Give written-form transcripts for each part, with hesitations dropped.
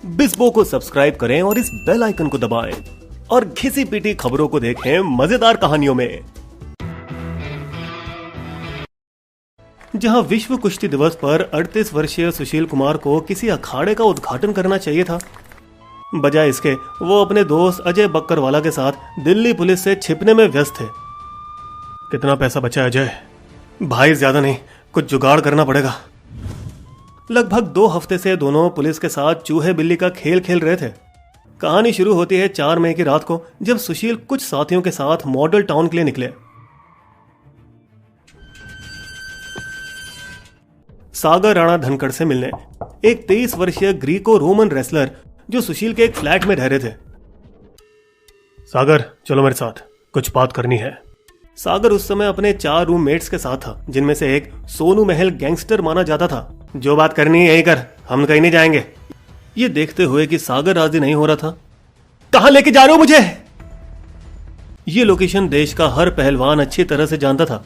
बिस्बो को सब्सक्राइब करें और इस बेल आइकन को दबाएं और घिसी पिटी खबरों को देखें मजेदार कहानियों में। जहां विश्व कुश्ती दिवस पर 38 वर्षीय सुशील कुमार को किसी अखाड़े का उद्घाटन करना चाहिए था, बजाय इसके वो अपने दोस्त अजय बक्करवाला के साथ दिल्ली पुलिस से छिपने में व्यस्त थे। कितना पैसा बचा है अजय? भाई ज्यादा नहीं, कुछ जुगाड़ करना पड़ेगा। लगभग 2 हफ्ते से दोनों पुलिस के साथ चूहे बिल्ली का खेल खेल रहे थे। कहानी शुरू होती है 4 मई की रात को, जब सुशील कुछ साथियों के साथ मॉडल टाउन के लिए निकले। सागर राणा धनखड़ से मिलने, एक 23 वर्षीय ग्रीको रोमन रेसलर जो सुशील के एक फ्लैट में रह रहे थे। सागर, चलो मेरे साथ, कुछ बात करनी है। सागर उस समय अपने 4 रूममेट्स के साथ था, जिनमें से एक सोनू महल गैंगस्टर माना जाता था। जो बात करनी है यही कर, हम कहीं नहीं जाएंगे। ये देखते हुए कि सागर राजी नहीं हो रहा था। कहां लेके जा रहे हो मुझे? ये लोकेशन देश का हर पहलवान अच्छी तरह से जानता था,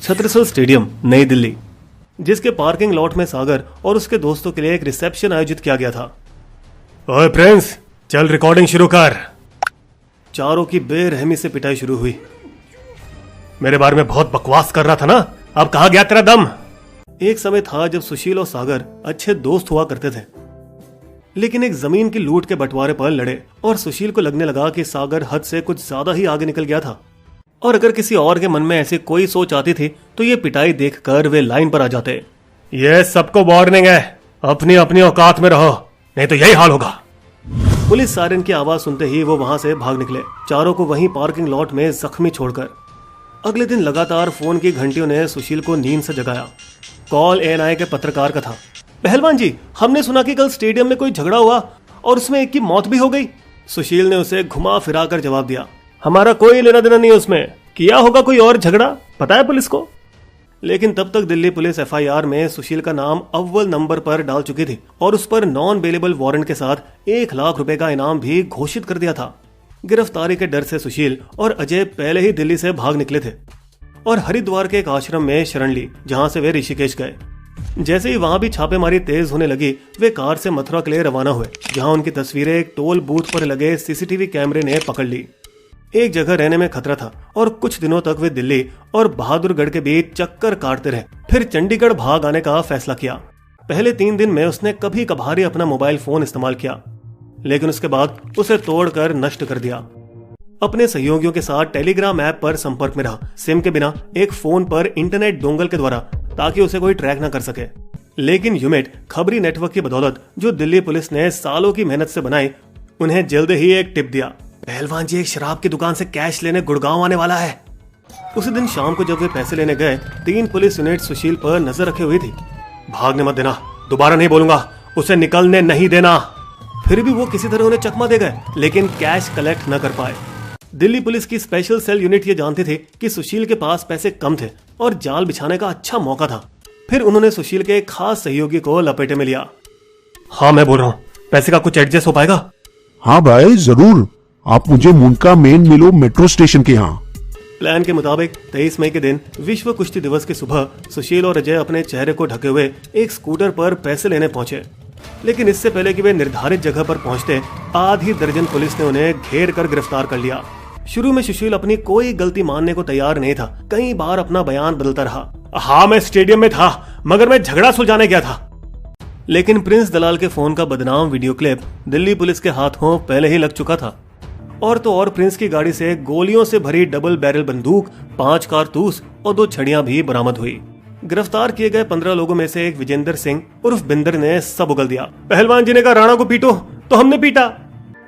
छत्रसाल स्टेडियम, नई दिल्ली, जिसके पार्किंग लॉट में सागर और उसके दोस्तों के लिए एक रिसेप्शन आयोजित किया गया था। ओए प्रिंस, चल रिकॉर्डिंग शुरू कर। चारों की बेरहमी से पिटाई शुरू हुई। मेरे बारे में बहुत बकवास कर रहा था ना, अब कहां गया तेरा दम? एक समय था जब सुशील और सागर अच्छे दोस्त हुआ करते थे, लेकिन एक जमीन की लूट के बंटवारे पर लड़े और सुशील को लगने लगा कि सागर हद से कुछ ज्यादा ही आगे निकल गया था। और अगर किसी और के मन में ऐसी कोई सोच आती थी तो ये पिटाई देखकर वे लाइन पर आ जाते। ये सबको वार्निंग है, अपनी अपनी औकात में रहो, नहीं तो यही हाल होगा। पुलिस सायरन की आवाज सुनते ही वो वहां से भाग निकले, चारों को वहीं पार्किंग लॉट में जख्मी छोड़कर। अगले दिन लगातार फोन की घंटियों ने सुशील को नींद से जगाया। कॉल एएनआई के पत्रकार का था। पहलवान जी, हमने सुना कि कल स्टेडियम में कोई झगड़ा हुआ और उसमें एक की मौत भी हो गई। सुशील ने उसे घुमा फिरा कर जवाब दिया, हमारा कोई लेना देना नहीं उसमें, किया होगा कोई और झगड़ा, पता है पुलिस को। लेकिन तब तक दिल्ली पुलिस एफआईआर में सुशील का नाम अव्वल नंबर पर डाल चुकी थी और उस पर नॉन बेलेबल वारंट के साथ 1 लाख रुपए का इनाम भी घोषित कर दिया था। गिरफ्तारी के डर से सुशील और अजय पहले ही दिल्ली से भाग निकले थे और हरिद्वार के एक आश्रम में शरण ली, जहां से वे ऋषिकेश गए। जैसे ही वहां भी छापेमारी तेज होने लगी, वे कार से मथुरा के लिए रवाना हुए, जहां उनकी तस्वीरें एक टोल बूथ पर लगे सीसीटीवी कैमरे ने पकड़ ली। एक जगह रहने में खतरा था और कुछ दिनों तक वे दिल्ली और बहादुरगढ़ के बीच चक्कर काटते रहे। फिर चंडीगढ़ भाग आने का फैसला किया। पहले 3 दिन में उसने कभी कभार ही अपना मोबाइल फोन इस्तेमाल किया, लेकिन उसके बाद उसे तोड़कर नष्ट कर दिया। अपने सहयोगियों के साथ टेलीग्राम ऐप पर संपर्क में रहा, सिम के बिना एक फोन पर इंटरनेट डोंगल के द्वारा, ताकि उसे कोई ट्रैक न कर सके। लेकिन यूमेट खबरी नेटवर्क की बदौलत, जो दिल्ली पुलिस ने सालों की मेहनत से बनाई, उन्हें जल्द ही एक टिप दिया। पहलवान जी एक शराब की दुकान से कैश लेने गुड़गांव आने वाला है। उसी दिन शाम को जब वे पैसे लेने गए, 3 पुलिस यूनिट सुशील पर नजर रखे हुई थी। भागने मत देना, दोबारा नहीं बोलूंगा, उसे निकलने नहीं देना। फिर भी वो किसी तरह उन्हें चकमा दे गए, लेकिन कैश कलेक्ट न कर पाए। दिल्ली पुलिस की स्पेशल सेल यूनिट ये जानती थी कि सुशील के पास पैसे कम थे और जाल बिछाने का अच्छा मौका था। फिर उन्होंने सुशील के एक खास सहयोगी को लपेटे में लिया। हाँ मैं बोल रहा हूँ, पैसे का कुछ एडजस्ट हो पाएगा? हाँ भाई जरूर, आप मुझे मुंडका मेन मिलो मेट्रो स्टेशन के यहाँ। प्लान के मुताबिक 23 मई के दिन विश्व कुश्ती दिवस की सुबह सुशील और अजय अपने चेहरे को ढके हुए एक स्कूटर पर पैसे लेने पहुंचे। लेकिन इससे पहले कि वे निर्धारित जगह पर पहुंचते, आधी दर्जन पुलिस ने उन्हें घेर कर गिरफ्तार कर लिया। शुरू में सुशील अपनी कोई गलती मानने को तैयार नहीं था, कई बार अपना बयान बदलता रहा। हाँ मैं स्टेडियम में था, मगर मैं झगड़ा सुलझाने गया था। लेकिन प्रिंस दलाल के फोन का बदनाम वीडियो क्लिप दिल्ली पुलिस के हाथों पहले ही लग चुका था। और तो और प्रिंस की गाड़ी से गोलियों से भरी डबल बैरल बंदूक, 5 कारतूस और 2 छड़ियां भी बरामद हुई। गिरफ्तार किए गए 15 लोगों में से एक विजेंद्र सिंह उर्फ बिंदर ने सब उगल दिया। पहलवान जी ने कहा राणा को पीटो, तो हमने पीटा।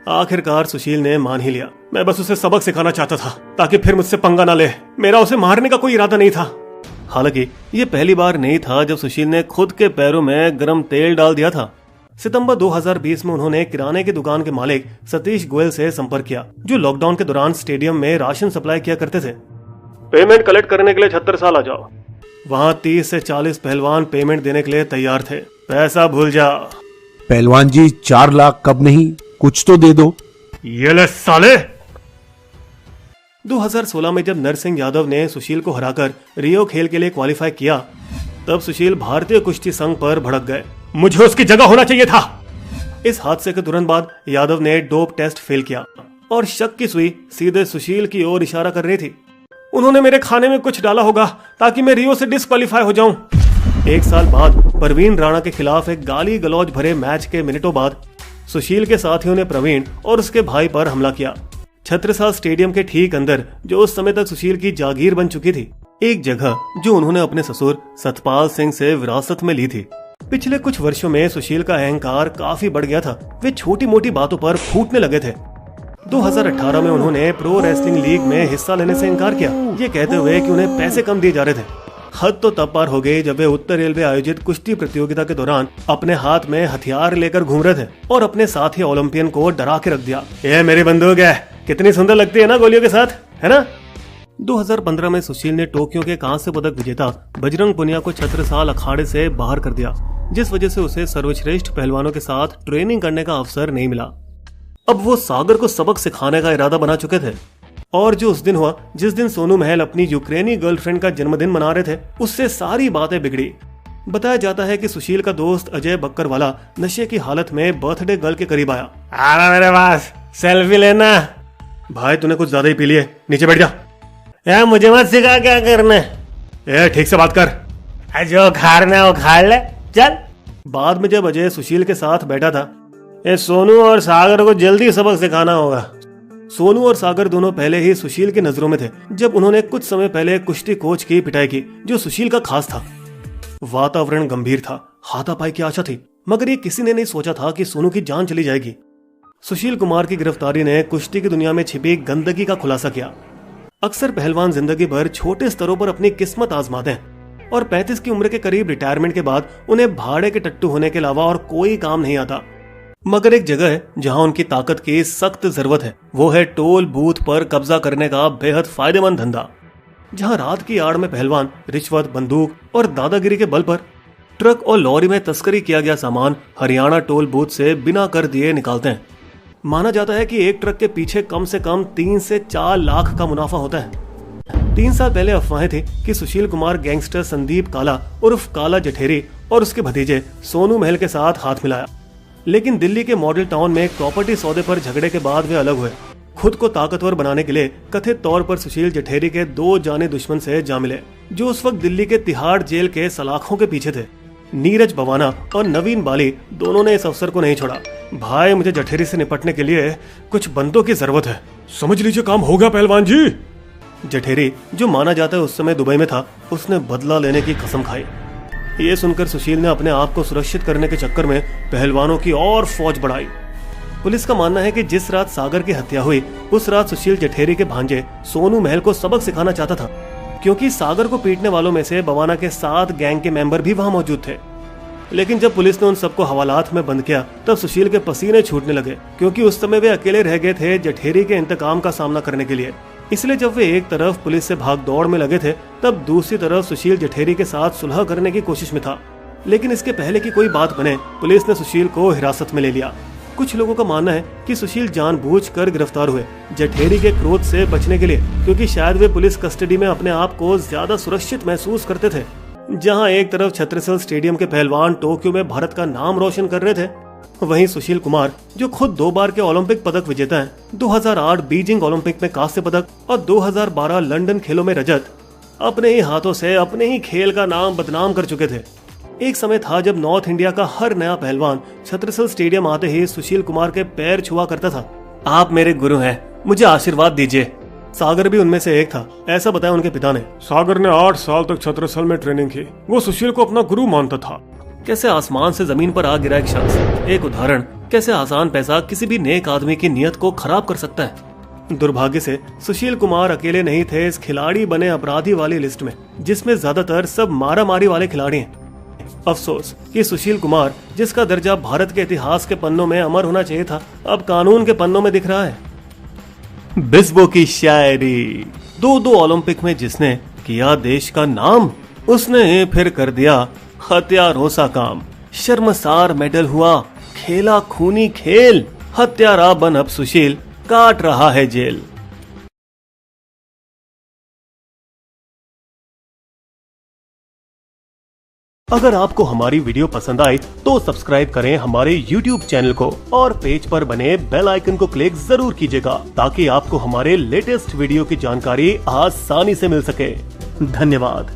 आखिरकार सुशील ने मान ही लिया। मैं बस उसे सबक सिखाना चाहता था, ताकि फिर मुझसे पंगा ना ले। मेरा उसे मारने का कोई इरादा नहीं था। हालांकि ये पहली बार नहीं था जब सुशील ने खुद के पैरों में गर्म तेल डाल दिया था। सितंबर 2020 में उन्होंने किराने की दुकान के मालिक सतीश गोयल से संपर्क किया, जो लॉकडाउन के दौरान स्टेडियम में राशन सप्लाई किया करते थे। पेमेंट कलेक्ट करने के लिए 76 साल आ जाओ। वहाँ 30 से 40 पहलवान पेमेंट देने के लिए तैयार थे। पैसा भूल जा। पहलवान जी 4 लाख कब नहीं, कुछ तो दे दो। ये ले साले। 2016 में जब नरसिंह यादव ने सुशील को हराकर रियो खेल के लिए क्वालिफाई किया, तब सुशील भारतीय कुश्ती संघ पर भड़क गए। मुझे उसकी जगह होना चाहिए था। इस हादसे के तुरंत बाद यादव ने डोप टेस्ट फेल किया और शक की सुई सीधे सुशील की ओर इशारा कर रही थी। उन्होंने मेरे खाने में कुछ डाला होगा ताकि मैं रियो से डिस्क्वालीफाई हो जाऊं। 1 साल बाद प्रवीण राणा के खिलाफ एक गाली गलौज भरे मैच के मिनटों बाद सुशील के साथियों ने प्रवीण और उसके भाई पर हमला किया। छत्रसाल स्टेडियम के ठीक अंदर, जो उस समय तक सुशील की जागीर बन चुकी थी, एक जगह जो उन्होंने अपने ससुर सतपाल सिंह से विरासत में ली थी। पिछले कुछ वर्षों में सुशील का अहंकार काफी बढ़ गया था। वे छोटी मोटी बातों पर फूटने लगे थे। 2018 में उन्होंने प्रो रेसलिंग लीग में हिस्सा लेने से इनकार किया, ये कहते हुए कि उन्हें पैसे कम दिए जा रहे थे। हद तो तब पार हो गई जब वे उत्तर रेलवे आयोजित कुश्ती प्रतियोगिता के दौरान अपने हाथ में हथियार लेकर घूम रहे थे और अपने साथी ओलंपियन को डरा के रख दिया। ये मेरी बंदूक है, कितनी सुंदर लगती है ना गोलियों के साथ, है ना। 2015 में सुशील ने टोक्यो के कांस्य पदक विजेता बजरंग पुनिया को छत्रसाल अखाड़े से बाहर कर दिया, जिस वजह से उसे सर्वश्रेष्ठ पहलवानों के साथ ट्रेनिंग करने का अवसर नहीं मिला। अब वो सागर को सबक सिखाने का इरादा बना चुके थे और जो उस दिन हुआ जिस दिन सोनू महल अपनी यूक्रेनी गर्लफ्रेंड का जन्मदिन मना रहे थे, उससे सारी बातें बिगड़ी। बताया जाता है कि सुशील का दोस्त अजय बक्करवाला नशे की हालत में बर्थडे गर्ल के करीब आया। आना मेरे पास, सेल्फी लेना। भाई तूने कुछ ज्यादा ही पी लिए, नीचे बैठ जा। यार मुझे मत सिखा क्या करना है, ठीक से बात कर। जो खाना है वो खा ले, चल। बाद में जब अजय सुशील के साथ बैठा था, ये सोनू और सागर को जल्दी सबक सिखाना होगा। सोनू और सागर दोनों पहले ही सुशील की नजरों में थे जब उन्होंने कुछ समय पहले कुश्ती कोच की पिटाई की, जो सुशील का खास था। वातावरण गंभीर था, हाथापाई की आशा थी, मगर ये किसी ने नहीं सोचा था कि सोनू की जान चली जाएगी। सुशील कुमार की गिरफ्तारी ने कुश्ती की दुनिया में छिपी गंदगी का खुलासा किया। अक्सर पहलवान जिंदगी भर छोटे स्तरों पर अपनी किस्मत आजमाते हैं और 35 की उम्र के करीब रिटायरमेंट के बाद उन्हें भाड़े के टट्टू होने के अलावा और कोई काम नहीं आता। मगर एक जगह है जहां उनकी ताकत की सख्त जरूरत है, वो है टोल बूथ पर कब्जा करने का बेहद फायदेमंद धंधा, जहां रात की आड़ में पहलवान रिश्वत, बंदूक और दादागिरी के बल पर ट्रक और लॉरी में तस्करी किया गया सामान हरियाणा टोल बूथ से बिना कर दिए निकालते हैं। माना जाता है कि एक ट्रक के पीछे कम से कम 3 से 4 लाख का मुनाफा होता है। 3 साल पहले अफवाहें थी कि सुशील कुमार गैंगस्टर संदीप काला उर्फ काला जठेरी और उसके भतीजे सोनू महल के साथ हाथ मिलाया, लेकिन दिल्ली के मॉडल टाउन में एक प्रॉपर्टी सौदे पर झगड़े के बाद वे अलग हुए। खुद को ताकतवर बनाने के लिए कथित तौर पर सुशील जठेरी के 2 जाने दुश्मन से जा मिले, जो उस वक्त दिल्ली के तिहाड़ जेल के सलाखों के पीछे थे। नीरज बवाना और नवीन बाली दोनों ने इस अवसर को नहीं छोड़ा। भाई मुझे जठेरी से निपटने के लिए कुछ बंदों की जरूरत है, समझ लीजिए काम होगा पहलवान जी। जठेरी, जो माना जाता है उस समय दुबई में था, उसने बदला लेने की कसम खाई। ये सुनकर सुशील ने अपने आप को सुरक्षित करने के चक्कर में पहलवानों की और फौज बढ़ाई। पुलिस का मानना है कि जिस रात सागर की हत्या हुई, उस रात सुशील जठेरी के भांजे सोनू महल को सबक सिखाना चाहता था, क्योंकि सागर को पीटने वालों में से बवाना के 7 गैंग के मेंबर भी वहां मौजूद थे। लेकिन जब पुलिस ने उन सबको हवालात में बंद किया, तब सुशील के पसीने छूटने लगे, क्योंकि उस समय वे अकेले रह गए थे जठेरी के इंतकाम का सामना करने के लिए। इसलिए जब वे एक तरफ पुलिस से भाग दौड़ में लगे थे, तब दूसरी तरफ सुशील जठेरी के साथ सुलह करने की कोशिश में था। लेकिन इसके पहले कि कोई बात बने, पुलिस ने सुशील को हिरासत में ले लिया। कुछ लोगों का मानना है कि सुशील जानबूझकर गिरफ्तार हुए जठेरी के क्रोध से बचने के लिए, क्योंकि शायद वे पुलिस कस्टडी में अपने आप को ज्यादा सुरक्षित महसूस करते थे। जहां एक तरफ छत्रसाल स्टेडियम के पहलवान टोक्यो में भारत का नाम रोशन कर रहे थे, वहीं सुशील कुमार, जो खुद 2 बार के ओलंपिक पदक विजेता हैं, 2008 बीजिंग ओलंपिक में कांस्य पदक और 2012 लंदन खेलों में रजत, अपने ही हाथों से अपने ही खेल का नाम बदनाम कर चुके थे। एक समय था जब नॉर्थ इंडिया का हर नया पहलवान छत्रसाल स्टेडियम आते ही सुशील कुमार के पैर छुआ करता था। आप मेरे गुरु हैं, मुझे आशीर्वाद दीजिए। सागर भी उनमें से एक था, ऐसा बताया उनके पिता ने। सागर ने 8 साल तक छत्रसाल में ट्रेनिंग की, वो सुशील को अपना गुरु मानता था। कैसे आसमान से जमीन पर आ गिरा एक शख्स, एक उदाहरण कैसे आसान पैसा किसी भी नेक आदमी की नियत को खराब कर सकता है। दुर्भाग्य से सुशील कुमार अकेले नहीं थे इस खिलाड़ी बने अपराधी वाली लिस्ट में, जिसमें ज्यादातर सब मारामारी वाले खिलाड़ी हैं। अफसोस कि सुशील कुमार, जिसका दर्जा भारत के इतिहास के पन्नों में अमर होना चाहिए था, अब कानून के पन्नों में दिख रहा है। बिस्बो की शायरी। 2 ओलंपिक में जिसने किया देश का नाम, उसने फिर कर दिया हत्यारों सा काम। शर्मसार मेडल हुआ, खेला खूनी खेल, हत्यारा बन अब सुशील, काट रहा है जेल। अगर आपको हमारी वीडियो पसंद आई तो सब्सक्राइब करें हमारे YouTube चैनल को और पेज पर बने बेल आइकन को क्लिक जरूर कीजिएगा ताकि आपको हमारे लेटेस्ट वीडियो की जानकारी आसानी से मिल सके। धन्यवाद।